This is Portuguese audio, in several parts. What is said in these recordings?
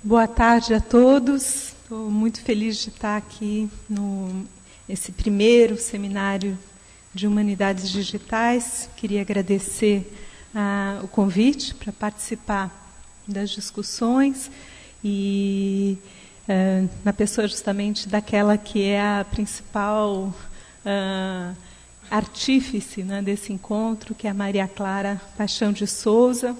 Boa tarde a todos. Estou muito feliz de estar aqui nesse primeiro seminário de Humanidades Digitais. Queria agradecer o convite para participar das discussões e na pessoa justamente daquela que é a principal artífice, né, desse encontro, que é a Maria Clara Paixão de Souza,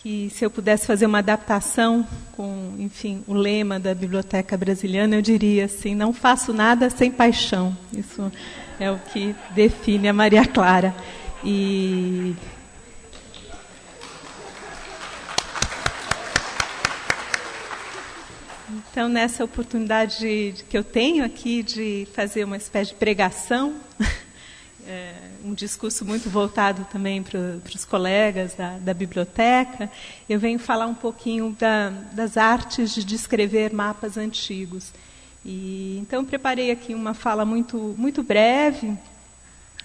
que se eu pudesse fazer uma adaptação com, enfim, o lema da Biblioteca Brasiliana, eu diria assim: não faço nada sem paixão. Isso é o que define a Maria Clara. Então, nessa oportunidade que eu tenho aqui de fazer uma espécie de pregação, um discurso muito voltado também para os colegas da biblioteca, eu venho falar um pouquinho das artes de descrever mapas antigos. Então, preparei aqui uma fala muito, muito breve,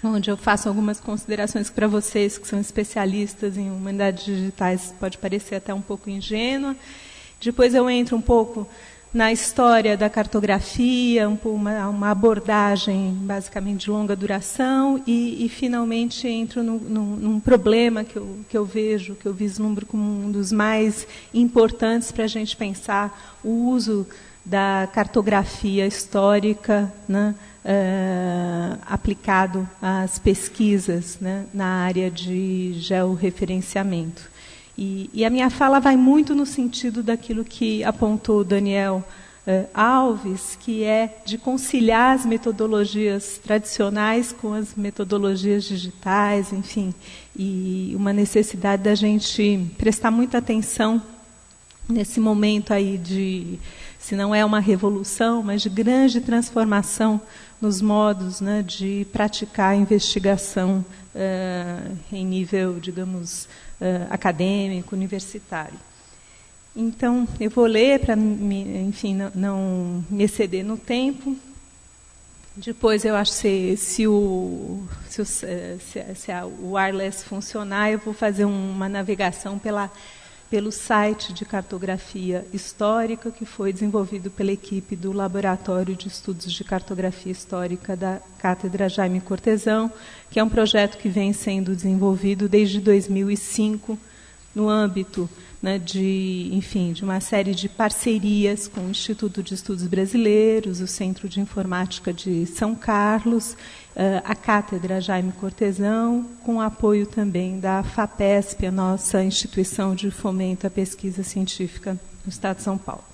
onde eu faço algumas considerações para vocês que são especialistas em humanidades digitais, pode parecer até um pouco ingênua. Depois eu entro um pouco na história da cartografia, uma abordagem basicamente de longa duração e finalmente entro num problema que eu vejo, que eu vislumbro como um dos mais importantes para a gente pensar o uso da cartografia histórica, né, aplicado às pesquisas, né, na área de georreferenciamento. E a minha fala vai muito no sentido daquilo que apontou o Daniel Alves, que é de conciliar as metodologias tradicionais com as metodologias digitais, enfim, e uma necessidade da gente prestar muita atenção nesse momento aí de, se não é uma revolução, mas de grande transformação nos modos, né, de praticar a investigação em nível, digamos, acadêmico, universitário. Então, eu vou ler para, enfim, não me exceder no tempo. Depois, eu acho que se o wireless funcionar, eu vou fazer uma navegação pelo site de cartografia histórica, que foi desenvolvido pela equipe do Laboratório de Estudos de Cartografia Histórica da Cátedra Jaime Cortesão, que é um projeto que vem sendo desenvolvido desde 2005, no âmbito, né, de uma série de parcerias com o Instituto de Estudos Brasileiros, o Centro de Informática de São Carlos, a Cátedra Jaime Cortesão, com apoio também da FAPESP, a nossa instituição de fomento à pesquisa científica no Estado de São Paulo.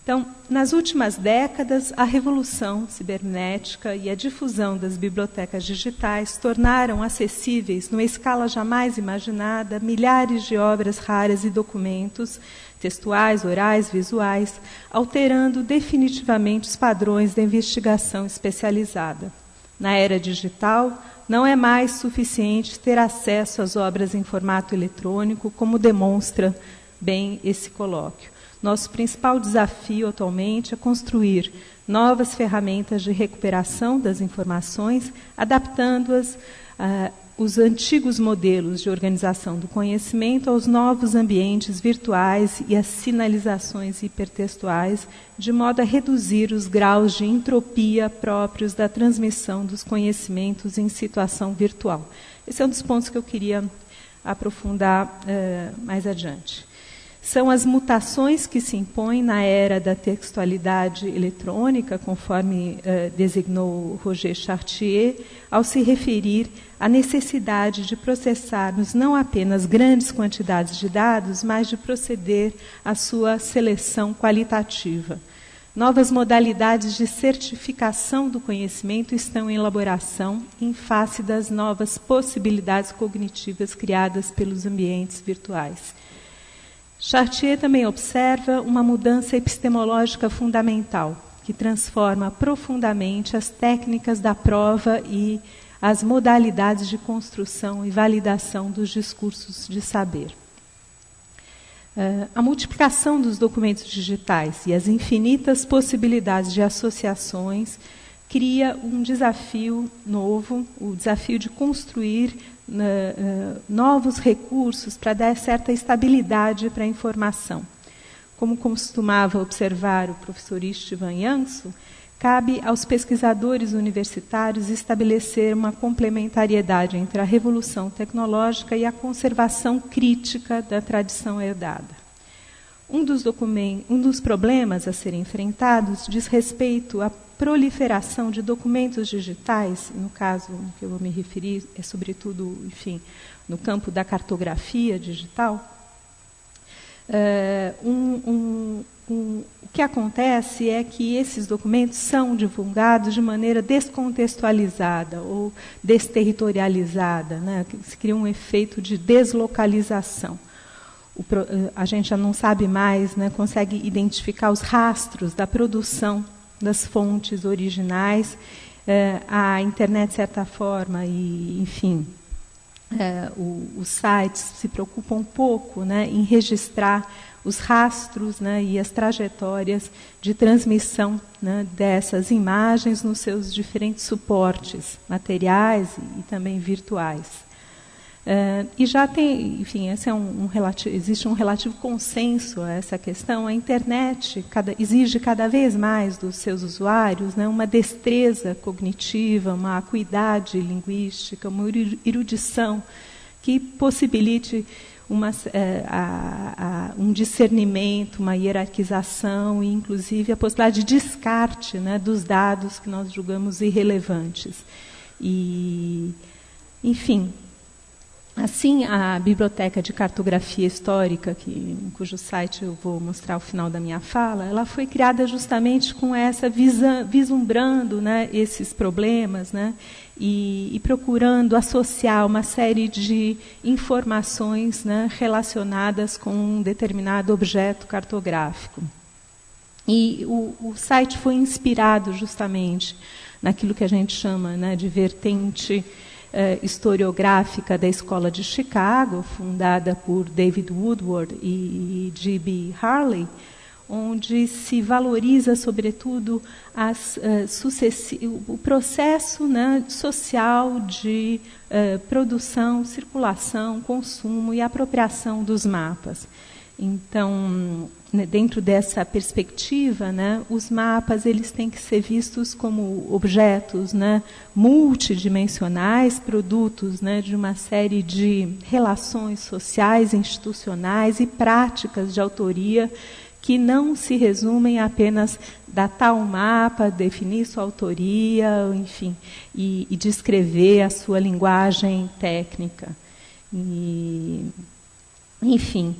Então, nas últimas décadas, a revolução cibernética e a difusão das bibliotecas digitais tornaram acessíveis, numa escala jamais imaginada, milhares de obras raras e documentos, textuais, orais, visuais, alterando definitivamente os padrões da investigação especializada. Na era digital, não é mais suficiente ter acesso às obras em formato eletrônico, como demonstra bem esse colóquio. Nosso principal desafio atualmente é construir novas ferramentas de recuperação das informações, adaptando-as os antigos modelos de organização do conhecimento aos novos ambientes virtuais e às sinalizações hipertextuais, de modo a reduzir os graus de entropia próprios da transmissão dos conhecimentos em situação virtual. Esse é um dos pontos que eu queria aprofundar mais adiante. São as mutações que se impõem na era da textualidade eletrônica, conforme designou Roger Chartier, ao se referir à necessidade de processarmos não apenas grandes quantidades de dados, mas de proceder à sua seleção qualitativa. Novas modalidades de certificação do conhecimento estão em elaboração em face das novas possibilidades cognitivas criadas pelos ambientes virtuais. Chartier também observa uma mudança epistemológica fundamental, que transforma profundamente as técnicas da prova e as modalidades de construção e validação dos discursos de saber. A multiplicação dos documentos digitais e as infinitas possibilidades de associações cria um desafio novo, o desafio de construir novos recursos para dar certa estabilidade para a informação. como costumava observar o professor Istvan Janso, cabe aos pesquisadores universitários estabelecer uma complementariedade entre a revolução tecnológica e a conservação crítica da tradição herdada. Um dos problemas a serem enfrentados diz respeito à proliferação de documentos digitais, no caso que eu vou me referir é sobretudo, enfim, no campo da cartografia digital. O que acontece é que esses documentos são divulgados de maneira descontextualizada ou desterritorializada, né? Se cria um efeito de deslocalização. A gente já não sabe mais, né, consegue identificar os rastros da produção das fontes originais, a internet, de certa forma, e, enfim, os sites se preocupam um pouco, né, em registrar os rastros, né, e as trajetórias de transmissão, né, dessas imagens nos seus diferentes suportes materiais e também virtuais. E já tem, enfim, esse é existe um relativo consenso a essa questão. A internet exige cada vez mais dos seus usuários, né, uma destreza cognitiva, uma acuidade linguística, uma erudição que possibilite um discernimento, uma hierarquização e, inclusive, a possibilidade de descarte, né, dos dados que nós julgamos irrelevantes. E, enfim, assim, a Biblioteca de Cartografia Histórica, cujo site eu vou mostrar ao final da minha fala, ela foi criada justamente com essa vislumbrando, né, esses problemas, né, e procurando associar uma série de informações, né, relacionadas com um determinado objeto cartográfico. E o site foi inspirado justamente naquilo que a gente chama, né, de vertente historiográfica da Escola de Chicago, fundada por David Woodward e G.B. Harley, onde se valoriza, sobretudo, o processo, né, social de produção, circulação, consumo e apropriação dos mapas. Então, dentro dessa perspectiva, né, os mapas eles têm que ser vistos como objetos, né, multidimensionais, produtos, né, de uma série de relações sociais, institucionais e práticas de autoria que não se resumem a apenas datar um mapa, definir sua autoria, enfim, e descrever a sua linguagem técnica. Enfim,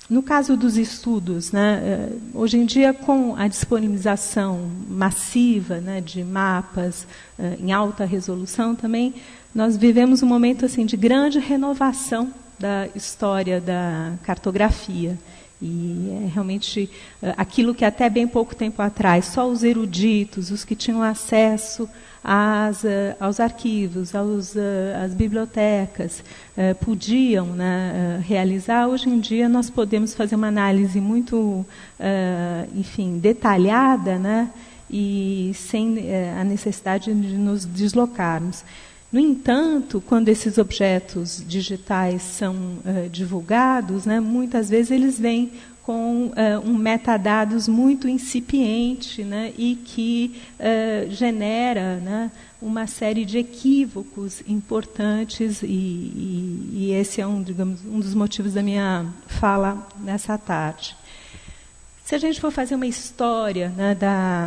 no caso dos estudos, né, hoje em dia, com a disponibilização massiva, né, de mapas em alta resolução, também nós vivemos um momento assim, de grande renovação da história da cartografia. E é realmente aquilo que até bem pouco tempo atrás só os eruditos, os que tinham acesso aos arquivos, às bibliotecas, podiam, né, realizar. Hoje em dia nós podemos fazer uma análise muito, enfim, detalhada, né, e sem a necessidade de nos deslocarmos. No entanto, quando esses objetos digitais são divulgados, né, muitas vezes eles vêm com um metadados muito incipiente, né, e que genera, né, uma série de equívocos importantes, e esse é digamos, um dos motivos da minha fala nessa tarde. Se a gente for fazer uma história, né,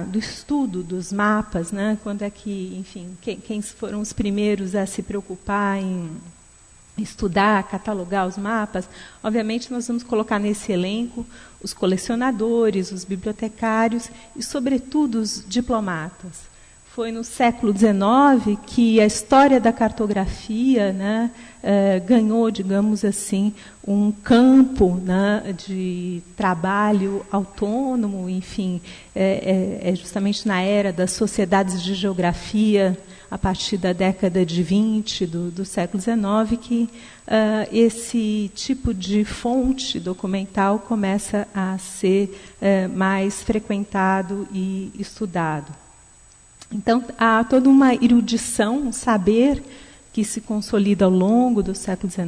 do estudo dos mapas, né, quando é que, enfim, quem foram os primeiros a se preocupar em estudar, catalogar os mapas, obviamente nós vamos colocar nesse elenco os colecionadores, os bibliotecários e, sobretudo, os diplomatas. Foi no século XIX que a história da cartografia, né, ganhou, digamos assim, um campo, né, de trabalho autônomo, enfim, justamente na era das sociedades de geografia, a partir da década de 20 do século XIX, que esse tipo de fonte documental começa a ser mais frequentado e estudado. Então, há toda uma erudição, um saber que se consolida ao longo do século XIX,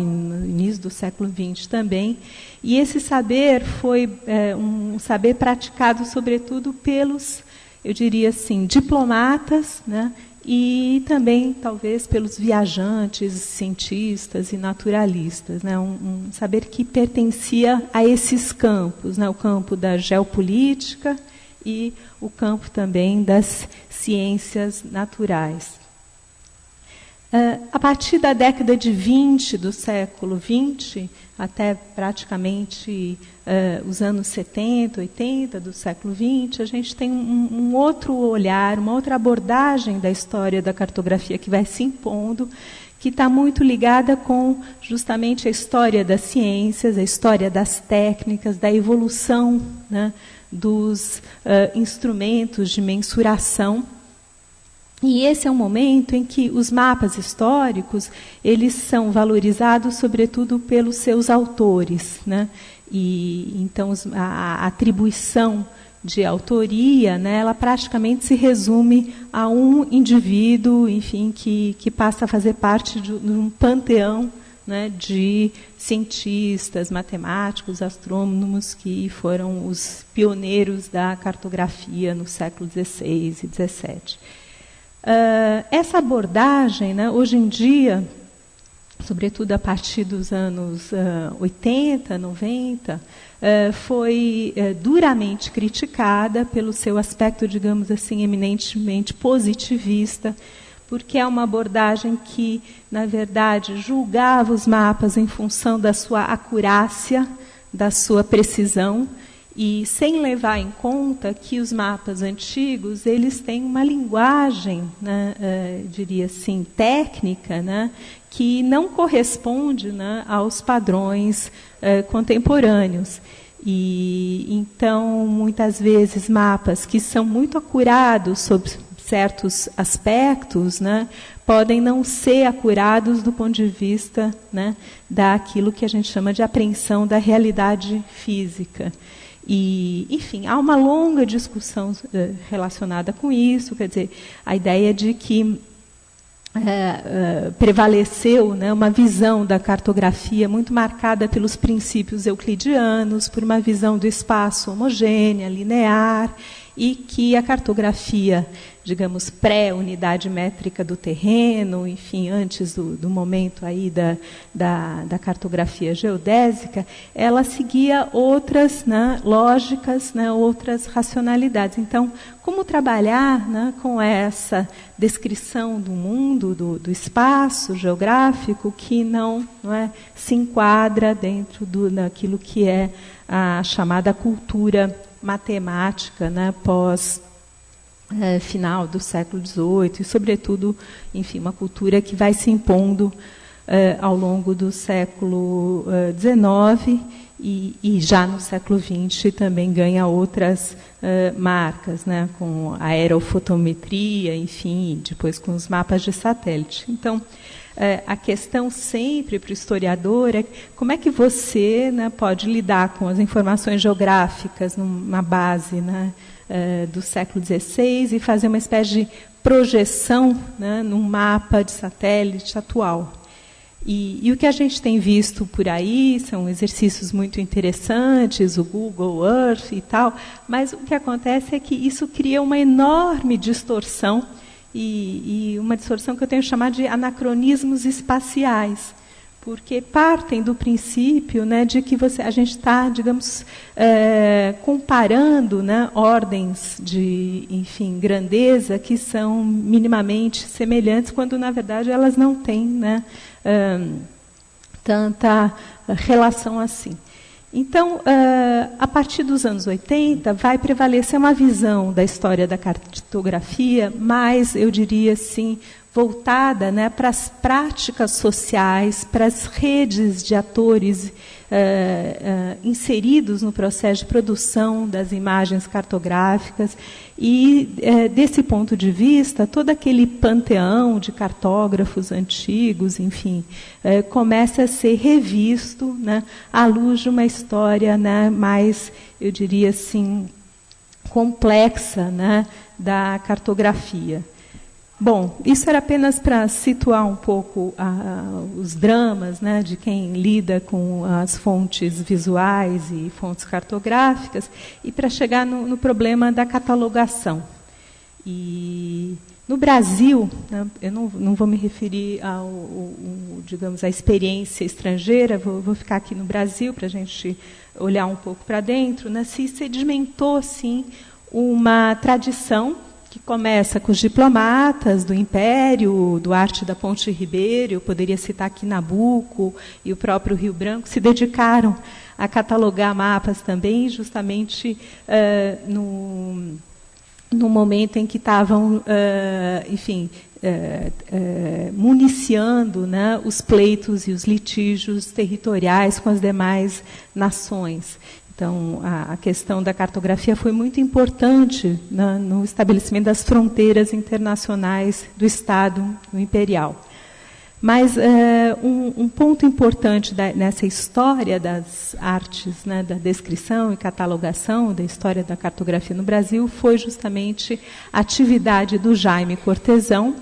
no início do século XX também. E esse saber foi um saber praticado, sobretudo, pelos, eu diria assim, diplomatas, né, e também, talvez, pelos viajantes, cientistas e naturalistas. Né, um saber que pertencia a esses campos, né, o campo da geopolítica e o campo também das ciências naturais. A partir da década de 20 do século XX, até praticamente os anos 70, 80 do século XX, a gente tem um outro olhar, uma outra abordagem da história da cartografia que vai se impondo, que está muito ligada com justamente a história das ciências, a história das técnicas, da evolução, né, dos instrumentos de mensuração. E esse é um momento em que os mapas históricos eles são valorizados, sobretudo, pelos seus autores, né? E então a atribuição de autoria, né, ela praticamente se resume a um indivíduo, enfim, que passa a fazer parte de um panteão, né, de cientistas, matemáticos, astrônomos que foram os pioneiros da cartografia no século XVI e XVII. Essa abordagem, né, hoje em dia, sobretudo a partir dos anos 80, 90, foi duramente criticada pelo seu aspecto, digamos assim, eminentemente positivista, porque é uma abordagem que, na verdade, julgava os mapas em função da sua acurácia, da sua precisão, e sem levar em conta que os mapas antigos eles têm uma linguagem, né, diria assim, técnica, né, que não corresponde, né, aos padrões contemporâneos. E então, muitas vezes, mapas que são muito acurados sobre certos aspectos, né, podem não ser acurados do ponto de vista, né, daquilo que a gente chama de apreensão da realidade física. E, enfim, há uma longa discussão relacionada com isso, quer dizer, a ideia de que prevaleceu, né, uma visão da cartografia muito marcada pelos princípios euclidianos, por uma visão do espaço homogênea, linear, e que a cartografia, digamos, pré-unidade métrica do terreno, enfim, antes do momento aí da cartografia geodésica, ela seguia outras, né, lógicas, né, outras racionalidades. Então, como trabalhar, né, com essa descrição do mundo, do espaço geográfico, que não se enquadra dentro daquilo que é a chamada cultura matemática, né, pós final do século XVIII, e, sobretudo, enfim, uma cultura que vai se impondo ao longo do século XIX e já no século XX também ganha outras marcas, né, com a aerofotometria, enfim, depois com os mapas de satélite. Então, a questão sempre para o historiador é como é que você, né, pode lidar com as informações geográficas numa base, né, do século XVI e fazer uma espécie de projeção, né, num mapa de satélite atual. E o que a gente tem visto por aí são exercícios muito interessantes, o Google Earth e tal, mas o que acontece é que isso cria uma enorme distorção, e uma distorção que eu tenho chamado de anacronismos espaciais, porque partem do princípio, né, de que a gente está, digamos, comparando, né, ordens de, enfim, grandeza que são minimamente semelhantes, quando, na verdade, elas não têm, né, tanta relação assim. Então, a partir dos anos 80, vai prevalecer uma visão da história da cartografia mais, eu diria assim, voltada, né, para as práticas sociais, para as redes de atores inseridos no processo de produção das imagens cartográficas. E, desse ponto de vista, todo aquele panteão de cartógrafos antigos, enfim, começa a ser revisto, né, à luz de uma história, né, mais, eu diria assim, complexa, né, da cartografia. Bom, isso era apenas para situar um pouco os dramas, né, de quem lida com as fontes visuais e fontes cartográficas, e para chegar no problema da catalogação. E no Brasil, né, eu não vou me referir digamos, à experiência estrangeira, vou ficar aqui no Brasil para a gente olhar um pouco para dentro, né, se sedimentou, sim, uma tradição que começa com os diplomatas do Império, Duarte da Ponte Ribeiro, eu poderia citar aqui Nabuco e o próprio Rio Branco, se dedicaram a catalogar mapas também, justamente no momento em que estavam, municiando, né, os pleitos e os litígios territoriais com as demais nações. Então, a questão da cartografia foi muito importante no estabelecimento das fronteiras internacionais do Estado imperial. Mas um ponto importante nessa história das artes, né, da descrição e catalogação da história da cartografia no Brasil foi justamente a atividade do Jaime Cortesão,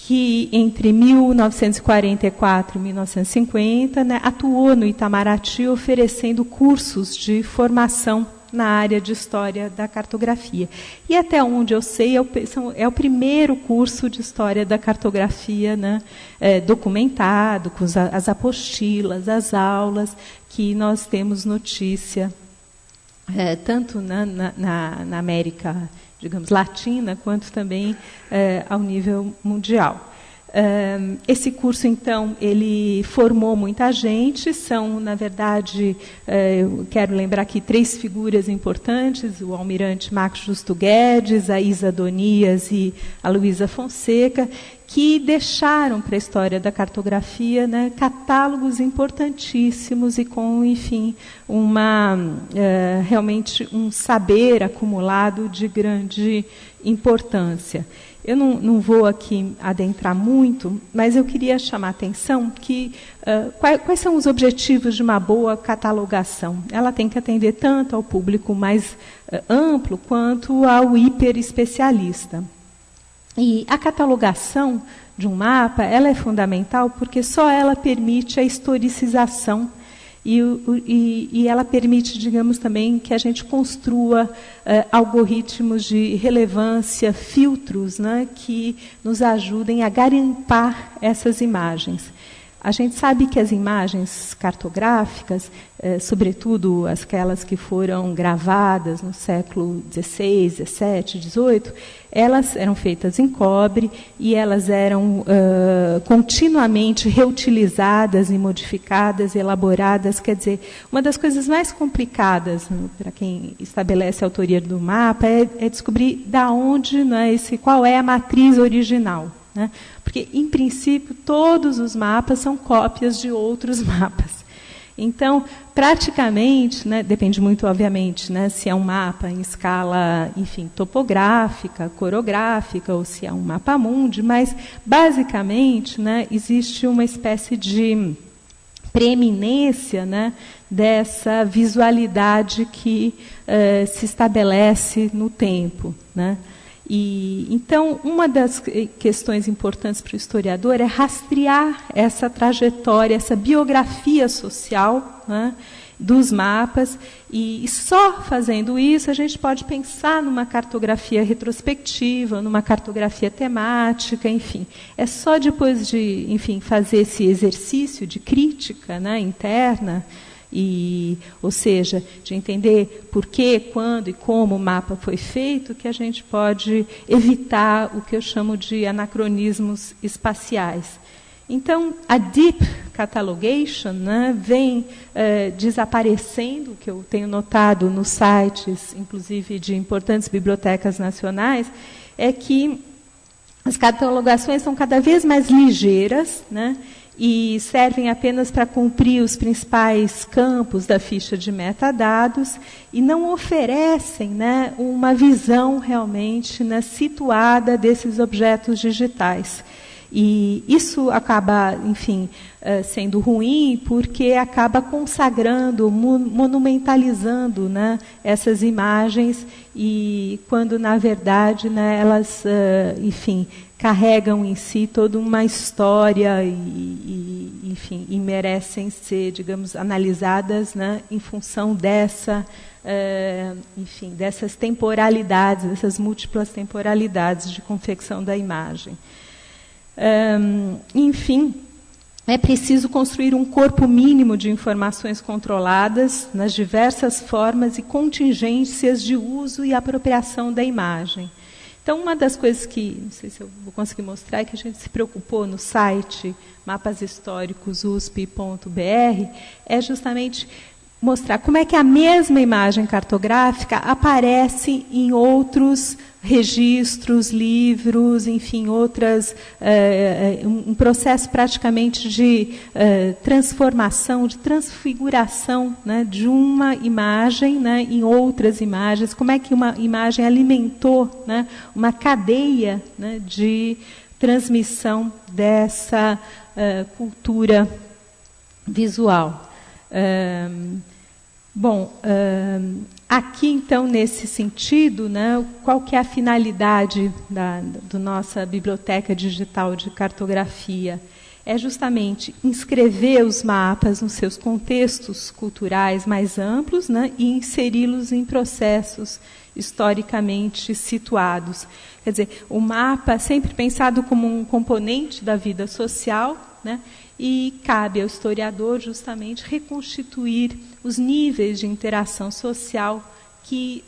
que entre 1944 e 1950, né, atuou no Itamaraty oferecendo cursos de formação na área de história da cartografia. E até onde eu sei, é o primeiro curso de história da cartografia, né, documentado, com as apostilas, as aulas, que nós temos notícia, tanto na América, digamos, latina, quanto também ao nível mundial. Esse curso, então, ele formou muita gente, são, na verdade, eu quero lembrar aqui 3 figuras importantes, o almirante Max Justo Guedes, a Isa Donias e a Luísa Fonseca, que deixaram para a história da cartografia, né, catálogos importantíssimos e com, enfim, realmente um saber acumulado de grande importância. Eu não vou aqui adentrar muito, mas eu queria chamar a atenção que quais são os objetivos de uma boa catalogação? Ela tem que atender tanto ao público mais amplo quanto ao hiperespecialista. E a catalogação de um mapa, ela é fundamental porque só ela permite a historicização e ela permite, digamos, também que a gente construa algoritmos de relevância, filtros, né, que nos ajudem a garimpar essas imagens. A gente sabe que as imagens cartográficas, sobretudo aquelas que foram gravadas no século XVI, XVII, XVIII, elas eram feitas em cobre e elas eram continuamente reutilizadas e modificadas, elaboradas. Quer dizer, uma das coisas mais complicadas, né, para quem estabelece a autoria do mapa é descobrir da onde, né, qual é a matriz original. Né? Porque, em princípio, todos os mapas são cópias de outros mapas. Então, praticamente, né, depende muito, obviamente, né, se é um mapa em escala, enfim, topográfica, corográfica, ou se é um mapa mundi, mas, basicamente, né, existe uma espécie de preeminência, né, dessa visualidade que se estabelece no tempo, né? Então, uma das questões importantes para o historiador é rastrear essa trajetória, essa biografia social, né, dos mapas, e só fazendo isso a gente pode pensar numa cartografia retrospectiva, numa cartografia temática, enfim. É só depois de, enfim, fazer esse exercício de crítica, né, interna, ou seja, de entender por que, quando e como o mapa foi feito, que a gente pode evitar o que eu chamo de anacronismos espaciais. Então, a deep catalogation, né, vem desaparecendo, que eu tenho notado nos sites, inclusive de importantes bibliotecas nacionais, é que as catalogações são cada vez mais ligeiras, né, e servem apenas para cumprir os principais campos da ficha de metadados e não oferecem, né, uma visão realmente, né, situada desses objetos digitais. E isso acaba, enfim, sendo ruim porque acaba consagrando, monumentalizando, né, essas imagens, e quando, na verdade, né, elas, enfim, carregam em si toda uma história enfim, e merecem ser, digamos, analisadas, né, em função dessa, enfim, dessas temporalidades, dessas múltiplas temporalidades de confecção da imagem. Enfim, é preciso construir um corpo mínimo de informações controladas nas diversas formas e contingências de uso e apropriação da imagem. Então, uma das coisas que, não sei se eu vou conseguir mostrar, é que a gente se preocupou no site mapashistóricos.usp.br, é justamente mostrar como é que a mesma imagem cartográfica aparece em outros registros, livros, enfim, outras, um processo praticamente de transformação, de transfiguração, né, de uma imagem, né, em outras imagens, como é que uma imagem alimentou, né, uma cadeia, né, de transmissão dessa cultura visual. Bom, aqui, então, nesse sentido, né, qual que é a finalidade da nossa biblioteca digital de cartografia? É justamente inscrever os mapas nos seus contextos culturais mais amplos, né, e inseri-los em processos historicamente situados. Quer dizer, o mapa é sempre pensado como um componente da vida social, né, e cabe ao historiador justamente reconstituir os níveis de interação social que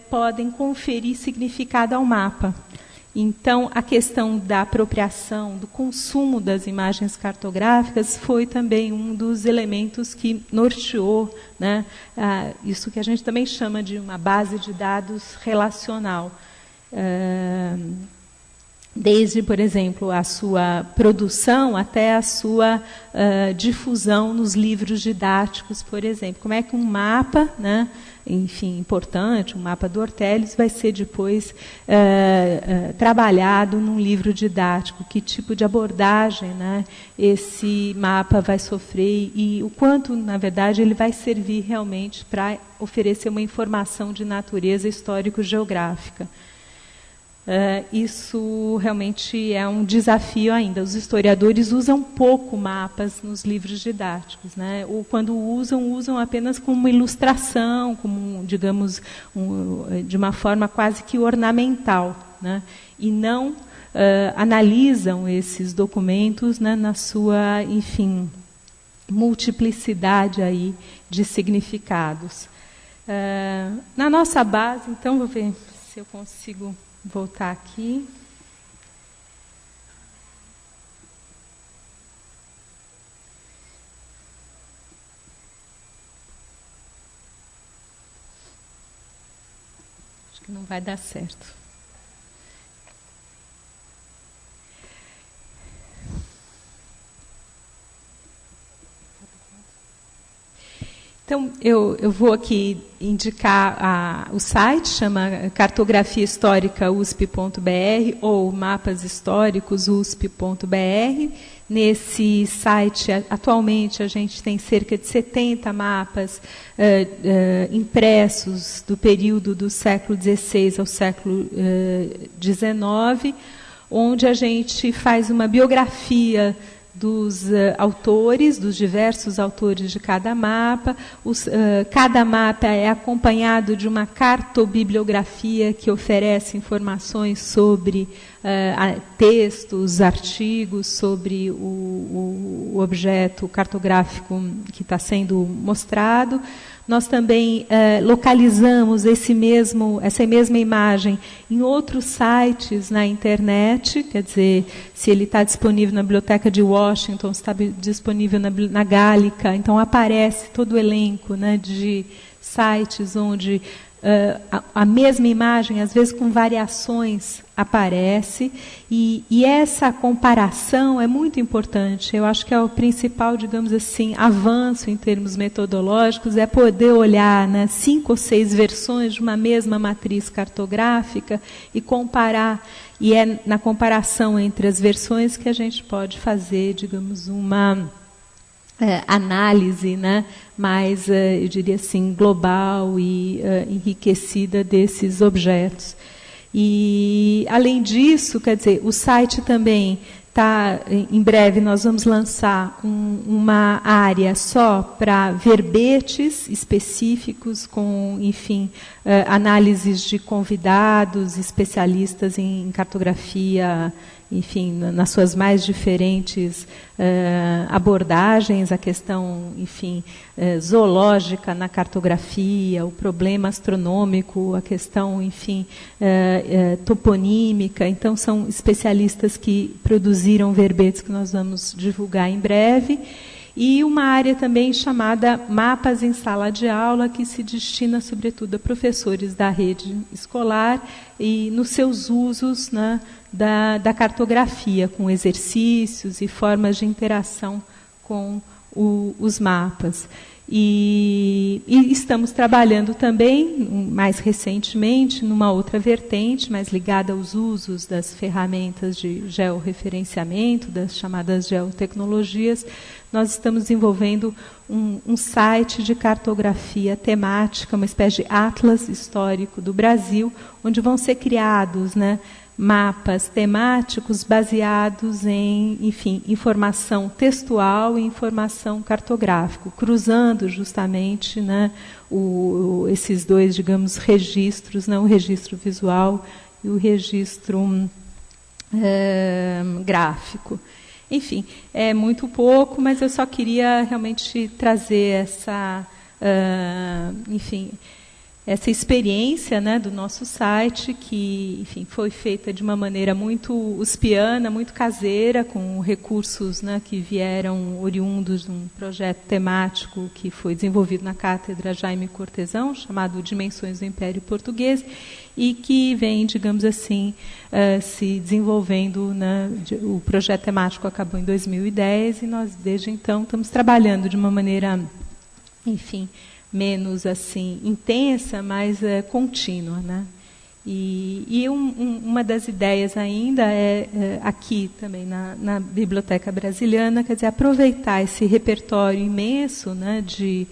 podem conferir significado ao mapa. Então, a questão da apropriação, do consumo das imagens cartográficas foi também um dos elementos que norteou, né, isso que a gente também chama de uma base de dados relacional. Desde, por exemplo, a sua produção até a sua difusão nos livros didáticos, por exemplo. Como é que um mapa, né, enfim, importante, um mapa do Ortelius, vai ser depois trabalhado num livro didático? Que tipo de abordagem, né, esse mapa vai sofrer e o quanto, na verdade, ele vai servir realmente para oferecer uma informação de natureza histórico-geográfica. Isso realmente é um desafio ainda. Os historiadores usam pouco mapas nos livros didáticos, né? Ou quando usam apenas como uma ilustração, como, digamos, de uma forma quase que ornamental, né? E não analisam esses documentos, né, na sua, enfim, multiplicidade aí de significados. Na nossa base, então, vou ver se eu consigo voltar aqui. Acho que não vai dar certo. Então, eu vou aqui indicar o site, chama Cartografia Histórica USP.br ou Mapas Históricos USP.br. Nesse site, atualmente, a gente tem cerca de 70 mapas impressos do período do século XVI ao século XIX, onde a gente faz uma biografia dos autores, dos diversos autores de cada mapa. Cada mapa é acompanhado de uma cartobibliografia que oferece informações sobre textos, artigos, sobre o objeto cartográfico que está sendo mostrado. Nós também localizamos essa mesma imagem em outros sites na internet, quer dizer, se ele está disponível na Biblioteca de Washington, se está disponível na Gálica, então aparece todo o elenco, né, de sites onde a mesma imagem, às vezes com variações, aparece, e essa comparação é muito importante. Eu acho que é o principal, digamos assim, avanço em termos metodológicos, é poder olhar, né, 5 ou 6 versões de uma mesma matriz cartográfica e comparar, e é na comparação entre as versões que a gente pode fazer, digamos, uma análise, né, mais, eu diria assim, global e enriquecida desses objetos. E, além disso, quer dizer, o site também está, em breve nós vamos lançar uma área só para verbetes específicos, com, enfim, análises de convidados, especialistas em cartografia, enfim, nas suas mais diferentes abordagens, a questão, enfim, zoológica na cartografia, o problema astronômico, a questão, enfim, toponímica. Então, são especialistas que produziram verbetes que nós vamos divulgar em breve. E uma área também chamada Mapas em Sala de Aula, que se destina, sobretudo, a professores da rede escolar e nos seus usos, né, da cartografia, com exercícios e formas de interação com os mapas. E estamos trabalhando também, mais recentemente, numa outra vertente, mais ligada aos usos das ferramentas de georreferenciamento, das chamadas geotecnologias. Nós estamos desenvolvendo um site de cartografia temática, uma espécie de atlas histórico do Brasil, onde vão ser criados, né, mapas temáticos baseados em, enfim, informação textual e informação cartográfica, cruzando justamente, né, esses dois, digamos, registros, né, o registro visual e o registro gráfico. Enfim, é muito pouco, mas eu só queria realmente trazer essa, enfim, essa experiência, né, do nosso site, que, enfim, foi feita de uma maneira muito uspiana, muito caseira, com recursos, né, que vieram oriundos de um projeto temático que foi desenvolvido na Cátedra Jaime Cortesão, chamado Dimensões do Império Português, e que vem, digamos assim, se desenvolvendo, né, o projeto temático acabou em 2010, e nós, desde então, estamos trabalhando de uma maneira, enfim, menos assim intensa, mas contínua, né? E uma das ideias ainda é aqui também na Biblioteca Brasiliana, quer dizer, aproveitar esse repertório imenso, né, de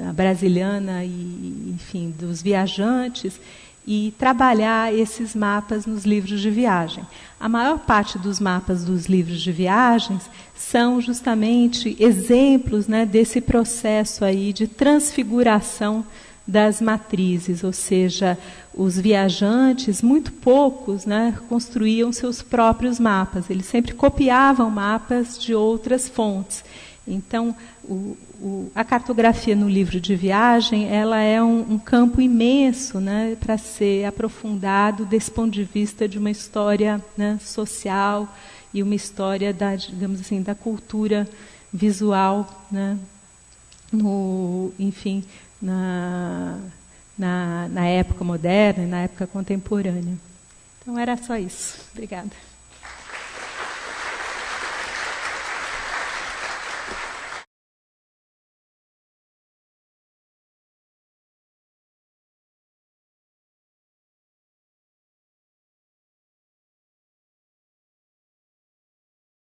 a brasiliana e, enfim, dos viajantes, e trabalhar esses mapas nos livros de viagem. A maior parte dos mapas dos livros de viagens são justamente exemplos, né, desse processo aí de transfiguração das matrizes, ou seja, os viajantes, muito poucos, né, construíam seus próprios mapas, eles sempre copiavam mapas de outras fontes. Então, a cartografia no livro de viagem, ela é um campo imenso, né, para ser aprofundado desse ponto de vista de uma história, né, social e uma história da, digamos assim, da cultura visual, né, enfim, na época moderna e na época contemporânea. Então, era só isso. Obrigada.